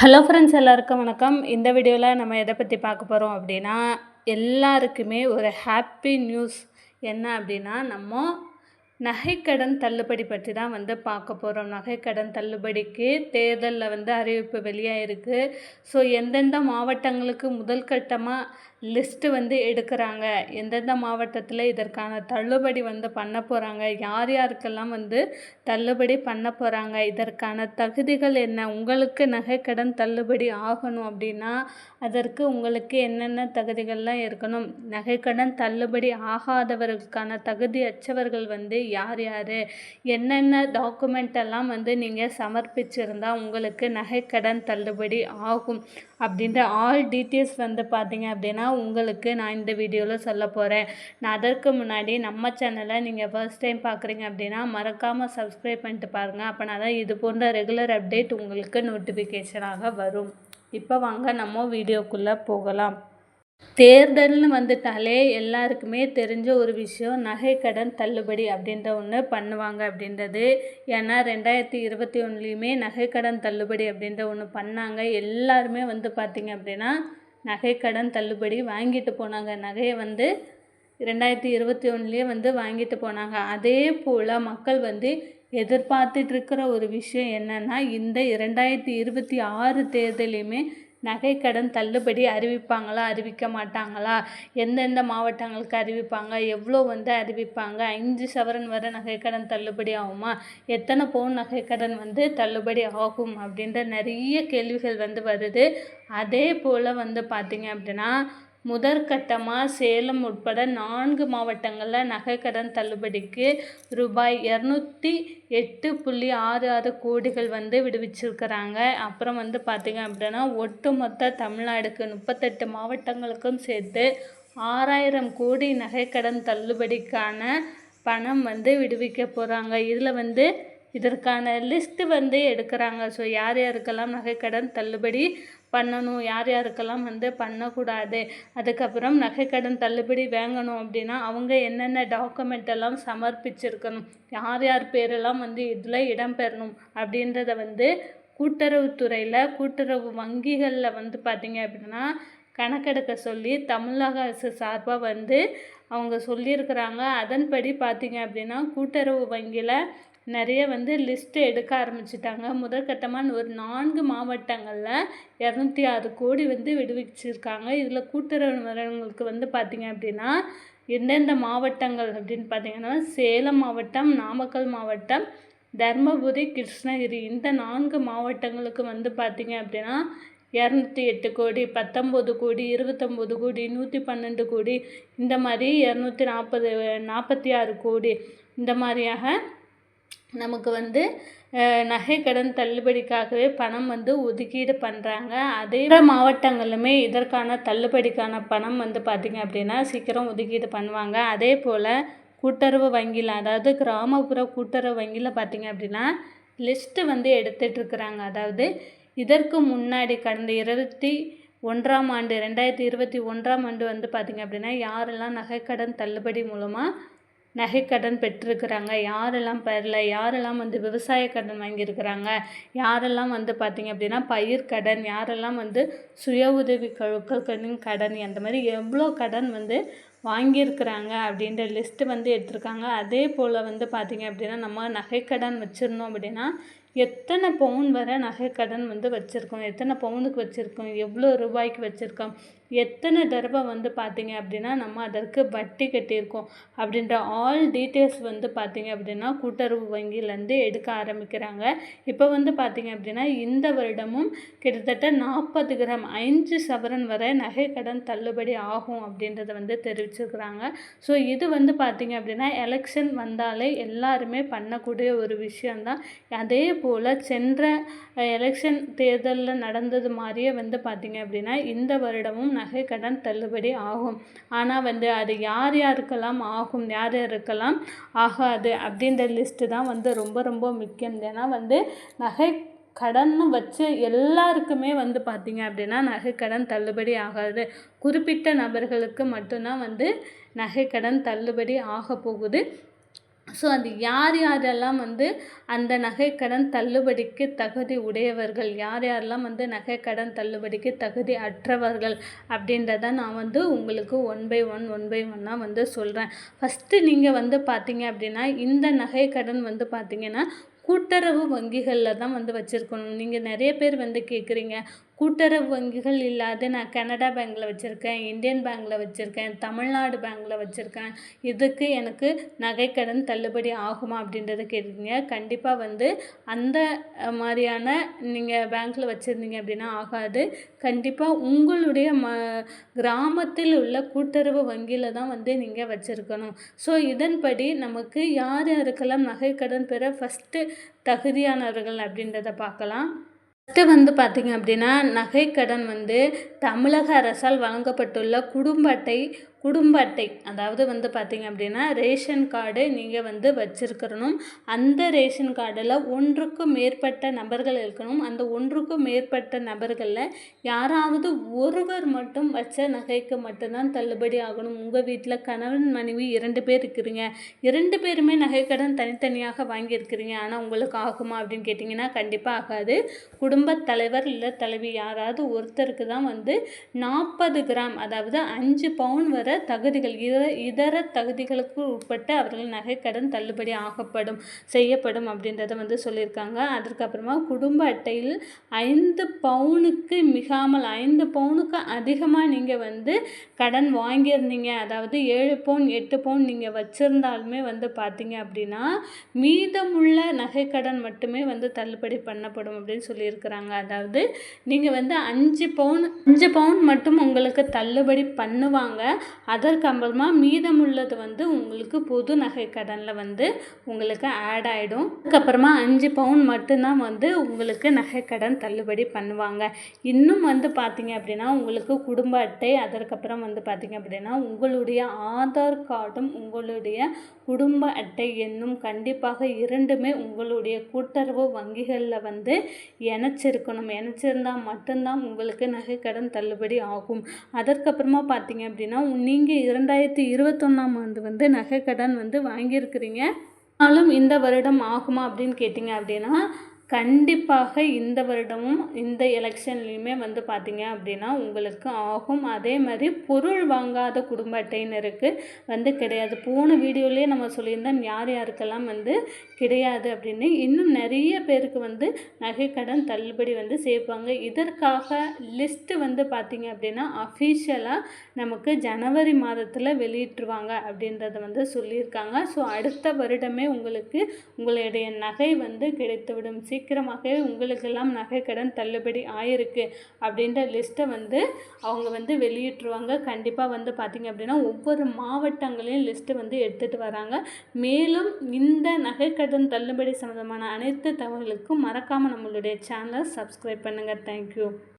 Hello friends, எல்லாருக்கும் வணக்கம். இந்த வீடியோவில் நம்ம எதை பற்றி பார்க்க போகிறோம் அப்படின்னா, எல்லாருக்குமே ஒரு ஹாப்பி நியூஸ். என்ன அப்படின்னா, நம்ம நகைக்கடன் தள்ளுபடி பற்றி தான் பார்க்க போகிறோம். நகைக்கடன் தள்ளுபடிக்கு தேர்தலில் அறிவிப்பு வெளியாயிருக்கு. ஸோ எந்தெந்த மாவட்டங்களுக்கு முதல் கட்டமாக லிஸ்ட்டு எடுக்கிறாங்க, எந்தெந்த மாவட்டத்தில் இதற்கான தள்ளுபடி பண்ண போகிறாங்க, யார் யாருக்கெல்லாம் தள்ளுபடி பண்ண போகிறாங்க, இதற்கான தகுதிகள் என்ன, உங்களுக்கு நகைக்கடன் தள்ளுபடி ஆகணும் அப்படின்னா அதற்கு உங்களுக்கு என்னென்ன தகுதிகள்லாம் இருக்கணும், நகைக்கடன் தள்ளுபடி ஆகாதவர்களுக்கான தகுதி அற்றவர்கள் யார் யார், என்னென்ன டாக்குமெண்ட் எல்லாம் நீங்கள் சமர்ப்பிச்சிருந்தா உங்களுக்கு நகைக்கடன் தள்ளுபடி ஆகும் அப்படின்ற ஆல் டீட்டெயில்ஸ் பார்த்தீங்க அப்படின்னா உங்களுக்கு நான் இந்த வீடியோவில் சொல்ல போகிறேன். நான் அதற்கு முன்னாடி நம்ம சேனலை நீங்கள் ஃபர்ஸ்ட் டைம் பார்க்குறீங்க அப்படின்னா மறக்காமல் சப்ஸ்கிரைப் பண்ணிட்டு பாருங்கள். அப்போனா தான் இது போன்ற ரெகுலர் அப்டேட் உங்களுக்கு நோட்டிஃபிகேஷனாக வரும். இப்போ வாங்க நம்ம வீடியோக்குள்ளே போகலாம். தேர்தல்னு வந்துட்டாலே எல்லாருக்குமே தெரிஞ்ச ஒரு விஷயம் நகைக்கடன் தள்ளுபடி அப்படின்ற ஒன்று பண்ணுவாங்க அப்படின்றது. ஏன்னா 2021 நகைக்கடன் தள்ளுபடி அப்படின்ற ஒன்று பண்ணாங்க. எல்லாருமே பார்த்திங்க அப்படின்னா நகைக்கடன் தள்ளுபடி வாங்கிட்டு போனாங்க. நகையை 2021 வாங்கிட்டு போனாங்க. அதே போல் மக்கள் எதிர்பார்த்துட்டு இருக்கிற ஒரு விஷயம் என்னென்னா, இந்த 2026 தேர்தலையுமே நகைக்கடன் தள்ளுபடி அறிவிப்பாங்களா, அறிவிக்க மாட்டாங்களா, எந்தெந்த மாவட்டங்களுக்கு அறிவிப்பாங்க, எவ்வளோ அறிவிப்பாங்க, 5 சவரன் வரை நகைக்கடன் தள்ளுபடி ஆகுமா, எத்தனை பவுன் நகைக்கடன் தள்ளுபடி ஆகும் அப்படின்ற நிறைய கேள்விகள் வருது. அதே போல் பார்த்திங்க அப்படின்னா முதற்கட்டமாக சேலம் உட்பட 4 மாவட்டங்களில் நகைக்கடன் தள்ளுபடிக்கு ரூபாய் 208.66 கோடிகள் விடுவிச்சிருக்கிறாங்க. அப்புறம் பார்த்திங்க அப்படின்னா ஒட்டுமொத்த தமிழ்நாடுக்கு 38 மாவட்டங்களுக்கும் சேர்த்து 6000 கோடி நகைக்கடன் தள்ளுபடிக்கான பணம் விடுவிக்க போகிறாங்க. இதில் இதற்கான லிஸ்ட்டு எடுக்கிறாங்க. ஸோ யார் யாருக்கெல்லாம் நகைக்கடன் தள்ளுபடி பண்ணணும், யார் யாருக்கெல்லாம் பண்ணக்கூடாது, அதுக்கப்புறம் நகைக்கடன் தள்ளுபடி வாங்கணும் அப்படின்னா அவங்க என்னென்ன டாக்குமெண்ட் எல்லாம் சமர்ப்பிச்சிருக்கணும், யார் யார் பேரெல்லாம் இதில் இடம்பெறணும் அப்படின்றத கூட்டுறவுத்துறையில் கூட்டுறவு வங்கிகளில் பார்த்திங்க அப்படின்னா கணக்கெடுக்க சொல்லி தமிழக அரசு சார்பாக அவங்க சொல்லியிருக்கிறாங்க. அதன்படி பார்த்திங்க அப்படின்னா கூட்டுறவு வங்கியில் நிறைய லிஸ்ட்டு எடுக்க ஆரம்பிச்சிட்டாங்க. முதற்கட்டமாக ஒரு 4 மாவட்டங்களில் 206 கோடி விடுவிச்சிருக்காங்க. இதில் கூட்டுறவு நிறுவனங்களுக்கு பார்த்திங்க அப்படின்னா எந்தெந்த மாவட்டங்கள் அப்படின்னு பார்த்திங்கன்னா சேலம் மாவட்டம், நாமக்கல் மாவட்டம், தர்மபுரி, கிருஷ்ணகிரி இந்த 4 மாவட்டங்களுக்கு பார்த்திங்க அப்படின்னா 208 கோடி, 19 கோடி, 29 கோடி, 112 கோடி, இந்த மாதிரி 246 கோடி இந்த மாதிரியாக நமக்கு நகைக்கடன் தள்ளுபடிக்காகவே பணம் ஒதுக்கீடு பண்ணுறாங்க. அதே மாவட்டங்களுமே இதற்கான தள்ளுபடிக்கான பணம் பார்த்திங்க அப்படின்னா சீக்கிரம் ஒதுக்கீடு பண்ணுவாங்க. அதே போல் கூட்டுறவு வங்கியில், அதாவது கிராமப்புற கூட்டுறவு வங்கியில் பார்த்திங்க அப்படின்னா லிஸ்ட்டு எடுத்துகிட்ருக்குறாங்க. அதாவது இதற்கு முன்னாடி கடந்த 2021 ஆண்டு பார்த்திங்க அப்படின்னா யாரெல்லாம் நகைக்கடன் தள்ளுபடி மூலமாக நகைக்கடன் பெற்றிருக்கிறாங்க, யாரெல்லாம் பெறல, யாரெல்லாம் விவசாய கடன் வாங்கியிருக்கிறாங்க, யாரெல்லாம் பார்த்திங்க அப்படின்னா பயிர்க்கடன், யாரெல்லாம் சுய உதவி குழுக்களின் கடன், அந்த மாதிரி எவ்வளோ கடன் வாங்கியிருக்கிறாங்க அப்படின்ற லிஸ்ட்டு எடுத்திருக்காங்க. அதே போல் பார்த்திங்க அப்படின்னா நம்ம நகைக்கடன் வச்சுருந்தோம் அப்படின்னா எத்தனை பவுன் வரை நகைக்கடன் வச்சுருக்கோம், எத்தனை பவுனுக்கு வச்சுருக்கோம், எவ்வளோ ரூபாய்க்கு வச்சுருக்கோம், எத்தனை தடவை பார்த்திங்க அப்படின்னா நம்ம அதற்கு வட்டி கட்டியிருக்கோம் அப்படின்ற ஆல் டீட்டெயில்ஸ் பார்த்திங்க அப்படின்னா கூட்டுறவு வங்கியிலேருந்து எடுக்க ஆரம்பிக்கிறாங்க. இப்போ பார்த்திங்க அப்படின்னா இந்த வருடமும் கிட்டத்தட்ட 40 கிராம் 5 சவரன் வரை நகைக்கடன் தள்ளுபடி ஆகும் அப்படின்றத தெரிவிச்சிருக்கிறாங்க. ஸோ இது பார்த்திங்க அப்படின்னா எலெக்ஷன் வந்தாலே எல்லாருமே பண்ணக்கூடிய ஒரு விஷயந்தான். அதே போல் சென்ற எலெக்ஷன் தேர்தலில் நடந்தது மாதிரியே பார்த்திங்க அப்படின்னா இந்த வருடமும் நகைக்கடன் தள்ளுபடி ஆகும். ஆனால் அது யார் யாருக்கெல்லாம் ஆகும், யார் யாருக்கெல்லாம் ஆகாது அப்படின்ற லிஸ்ட்டு தான் ரொம்ப ரொம்ப முக்கியம். ஏன்னா நகை கடன்னு வச்சு எல்லாருக்குமே பார்த்திங்க அப்படின்னா நகைக்கடன் தள்ளுபடி ஆகாது. குறிப்பிட்ட நபர்களுக்கு மட்டும்தான் நகைக்கடன் தள்ளுபடி ஆக போகுது. ஸோ அது யார் யாரெல்லாம் வந்து அந்த நகைக்கடன் தள்ளுபடிக்கு தகுதி உடையவர்கள், யார் யாரெல்லாம் வந்து நகைக்கடன் தள்ளுபடிக்கு தகுதி அற்றவர்கள் அப்படின்றத நான் வந்து உங்களுக்கு ஒன் பை ஒன்னாக வந்து சொல்கிறேன். ஃபஸ்ட்டு நீங்கள் வந்து பார்த்தீங்க அப்படின்னா, இந்த நகைக்கடன் வந்து பார்த்தீங்கன்னா கூட்டுறவு வங்கிகளில் தான் வந்து வச்சுருக்கணும். நீங்கள் நிறைய பேர் வந்து கேட்குறீங்க, கூட்டுறவு வங்கிகள் இல்லாத நான் கனடா பேங்க்கில் வச்சுருக்கேன், இந்தியன் பேங்க்கில் வச்சுருக்கேன், தமிழ்நாடு பேங்க்கில் வச்சுருக்கேன், இதுக்கு எனக்கு நகைக்கடன் தள்ளுபடி ஆகுமா அப்படின்றத கேட்குறீங்க. கண்டிப்பாக வந்து அந்த மாதிரியான நீங்கள் பேங்க்கில் வச்சுருந்தீங்க அப்படின்னா ஆகாது. கண்டிப்பாக உங்களுடைய கிராமத்தில் உள்ள கூட்டுறவு வங்கியில் தான் வந்து நீங்கள் வச்சுருக்கணும். ஸோ இதன்படி நமக்கு யார் யாருக்கெல்லாம் நகைக்கடன் பெற ஃபஸ்ட்டு தகுதியானவர்கள் அப்படின்றத பார்க்கலாம். ஃபஸ்ட்டு வந்து பார்த்திங்க அப்படின்னா, நகைக்கடன் வந்து தமிழக அரசால் வழங்கப்பட்டுள்ள குடும்ப அட்டை அதாவது வந்து பார்த்திங்க அப்படின்னா ரேஷன் கார்டு நீங்கள் வந்து வச்சுருக்கணும். அந்த ரேஷன் கார்டில் ஒன்றுக்கும் மேற்பட்ட நபர்கள் இருக்கணும். அந்த ஒன்றுக்கும் மேற்பட்ட நபர்களில் யாராவது ஒருவர் மட்டும் வச்ச நகைக்கு மட்டும்தான் தள்ளுபடி ஆகணும். உங்கள் வீட்டில் கணவன் மனைவி 2 பேர் இருக்கிறீங்க, 2 பேருமே நகைக்கடன் தனித்தனியாக வாங்கியிருக்கிறீங்க, ஆனால் உங்களுக்கு ஆகுமா அப்படின்னு கேட்டிங்கன்னா கண்டிப்பாக ஆகாது. குடும்பத் தலைவர் இல்லை தலைவி யாராவது ஒருத்தருக்கு தான் வந்து 40 கிராம் அதாவது 5 பவுன் வர தகுதிகள் இதர தகுதிகளுக்கு உட்பட்டு அவர்கள் நகைக்கடன் தள்ளுபடி செய்யப்படும் அப்படின்றத வந்து சொல்லியிருக்காங்க. அதற்கப்புறமா குடும்ப அட்டையில் 5 பவுனுக்கு மிகாமல் 5 பவுனுக்கு அதிகமாக நீங்கள் வந்து கடன் வாங்கியிருந்தீங்க, அதாவது 7 பவுன் 8 பவுன் நீங்கள் வச்சுருந்தாலுமே வந்து பார்த்தீங்க அப்படின்னா மீதமுள்ள நகைக்கடன் மட்டுமே வந்து தள்ளுபடி பண்ணப்படும் அப்படின்னு சொல்லியிருக்கிறாங்க. அதாவது நீங்கள் வந்து 5 பவுன் மட்டும் உங்களுக்கு தள்ளுபடி பண்ணுவாங்க. அதற்கப்புறமா மீதமுள்ளது வந்து உங்களுக்கு பொது நகைக்கடனில் வந்து உங்களுக்கு ஆட் ஆகிடும். அதுக்கப்புறமா 5 பவுன் மட்டும்தான் வந்து உங்களுக்கு நகைக்கடன் தள்ளுபடி பண்ணுவாங்க. இன்னும் வந்து பார்த்தீங்க அப்படின்னா உங்களுக்கு குடும்ப அட்டை, அதற்கப்புறம் வந்து பார்த்தீங்க அப்படின்னா உங்களுடைய ஆதார் கார்டும் உங்களுடைய குடும்ப அட்டை எண்ணும் கண்டிப்பாக 2மே உங்களுடைய கூட்டுறவு வங்கிகளில் வந்து இணைச்சிருந்தால் மட்டும்தான் உங்களுக்கு நகைக்கடன் தள்ளுபடி ஆகும். அதற்கப்புறமா பார்த்தீங்க அப்படின்னா நீங்கள் 2021ஆம் ஆண்டு வந்து நகைக்கடன் வந்து வாங்கியிருக்கிறீங்க, ஆனாலும் இந்த வருடம் ஆகுமா அப்படின்னு கேட்டிங்க அப்படின்னா கண்டிப்பாக இந்த வருடமும் இந்த எலெக்ஷன்லேயுமே வந்து பார்த்தீங்க அப்படின்னா உங்களுக்கு ஆகும். அதே மாதிரி பொருள் வாங்காத குடும்ப அட்டையினருக்கு வந்து கிடையாது. போன வீடியோலேயே நம்ம சொல்லியிருந்தோம் யார் யாருக்கெல்லாம் வந்து கிடையாது அப்படின்னு. இன்னும் நிறைய பேருக்கு வந்து நகைக்கடன் தள்ளுபடி வந்து சேர்ப்பாங்க. இதற்காக லிஸ்ட்டு வந்து பார்த்தீங்க அப்படின்னா அஃபீஷியலாக நமக்கு ஜனவரி மாதத்தில் வெளியிட்டுருவாங்க அப்படின்றத வந்து சொல்லியிருக்காங்க. ஸோ அடுத்த வருடமே உங்களுக்கு உங்களுடைய நகை வந்து கிடைத்துவிடும். சீக்கிரமாகவே உங்களுக்கெல்லாம் நகைக்கடன் தள்ளுபடி ஆயிருக்கு அப்படின்ற லிஸ்ட்டை வந்து அவங்க வந்து வெளியிட்டுருவாங்க. கண்டிப்பாக வந்து பார்த்திங்க அப்படின்னா ஒவ்வொரு மாவட்டங்களையும் லிஸ்ட்டு வந்து எடுத்துகிட்டு வராங்க. மேலும் இந்த நகைக்கடன் தள்ளுபடி சம்மந்தமான அனைத்து தகவலுக்கும் மறக்காமல் நம்மளுடைய சேனலை சப்ஸ்கிரைப் பண்ணுங்கள். தேங்க்யூ.